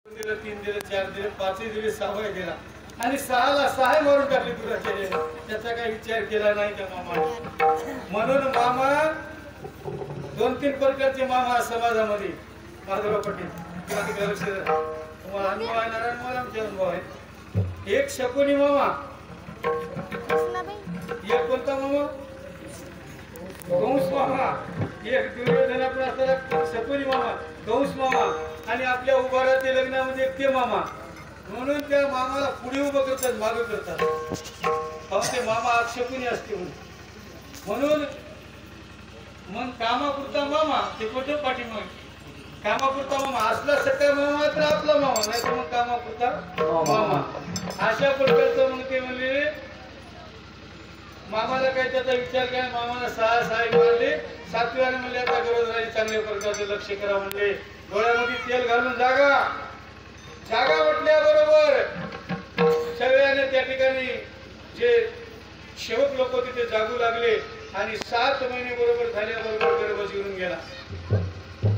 दिलं 3 दिलं 4 दिलं 5 दिले 6 दिला आणि 6ला 6 मारून टाकली तुला केले त्याचा काही विचार केला नाही त्या मामाने. म्हणून मामा 2-3 प्रकारचे मामा समाजामध्ये माधवराव पटेल तुम्हाला अनुभव आहे नारायण मला आमचे अनुभव आहे. एक शकुनी मामा, एक कोणता मामा कंस मामा, एक दुर्योधनातून असलेला शकुनी मामा कंस मामा आणि आपल्या उभाराच्या लग्नामध्ये ते मामा. म्हणून त्या मामाला पुढे उभं करतात मागे करतात ते मामा शकुनी असते म्हणून मग कामापुरता मामा ते कुठे पाठीमाग कामापुरता मामा असला सगळा मामा तर आपला मामा नाही तर मग कामापुरता मामा अशा प्रकारचं मग ते म्हणले मामाला काही त्याचा विचार केला. मामाला 6 मारले 7व्याने म्हणले आता गरज राहिली चांगल्या प्रकारचं लक्ष करा म्हणले. डोळ्यामध्ये तेल घालून जागा म्हटल्याबरोबर सगळ्याने त्या ठिकाणी जे सेवक लोक तिथे जागू लागले आणि 7 महिने बरोबर झाल्याबरोबर गर्भ जिरून गेला.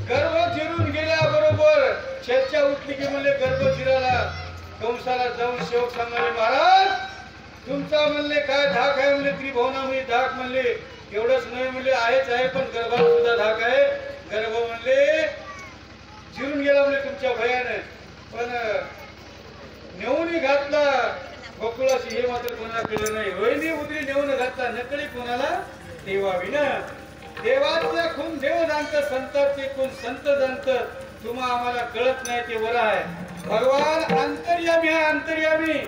गर्भ जिरून गेल्याबरोबर चर्चा उठली की म्हणले गर्भ जिराला कंसाला जाऊन सेवक सांगाले महाराज तुमचा म्हणले काय धाक आहे म्हणले त्रिभुवनामध्ये धाक म्हणले एवढंच नाही म्हणले आहेच आहे पण गर्भात सुद्धा धाक आहे. गर्भ म्हणले जिरून गेला म्हणले तुमच्या भयाने पण नेऊन घातला गोकुळाशी हे मात्र कोणाला कळलं नाही. रोहिणी उदरी नेऊन घातला नकळी कोणाला देवावी ना. देवाच्या खून देव जाणत संतांचे खून संत जाणत तुम्हा आम्हाला कळत नाही ते बरं आहे. भगवान अंतर्यामी आहे अंतर्यामी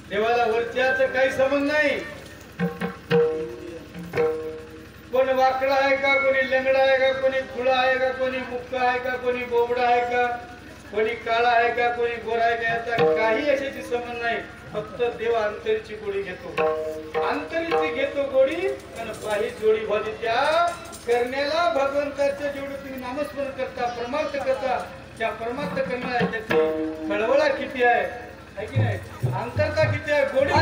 देवाला वरच्याचं काही संबंध नाही. कोण वाकडा आहे का कोणी लंगडा आहे का कोणी खुळा आहे का कोणी मुक्का आहे का कोणी बोबडा आहे का कोणी काळा आहे का कोणी गोरा आहे का याचा काही अशाची संबंध नाही. फक्त देव अंतरीची गोडी घेतो अंतरीची घेतो गोडी आणि काही जोडी भाजी त्या करण्याला भगवंताचं जेवढं तुम्ही नामस्मरण करता परमार्थ करता त्या परमार्थ करण्याला त्याची कळवळा किती आहे की नाही अंतरता किती आहे गोडी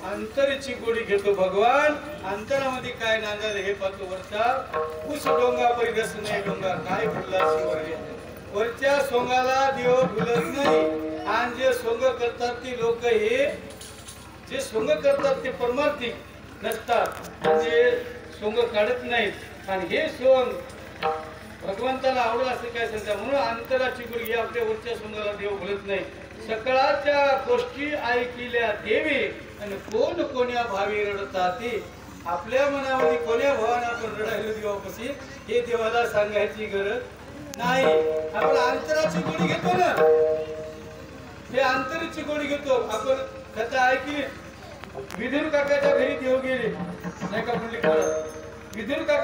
अंतरीची गोडी घेतो भगवान. अंतरामध्ये काय नांदाल हे पाहतो वरचा कुश डोंगा परिदस नाही डोंगा काय भुलला शिवरे वरच्या सोंगाला देव भुलत नाही. आणि जे सोंग करतात ती लोक हे जे सोंग करतात ते परमार्थिक नसतात आणि जे सोंग काढत नाहीत आणि हे सोंग भगवंताला आवडलं असं काय सांगता. म्हणून अंतराची गोडी आपल्या वरच्या सोंगाला देव भुलत नाही. सकळाच्या गोष्टी ऐकल्या देवी आणि कोण कोण्या भावी रडताती. आपल्या मनामध्ये कोण्या भावाने आपण रडायला देवापाशी हे देवाला सांगायची गरज नाही. आपण अंतराची गोडी घेतो ना हे अंतरीची गोडी घेतो आपण कथा ऐकली. विदुर काकाच्या घरी देव गेले नाही का म्हणले विदुर काका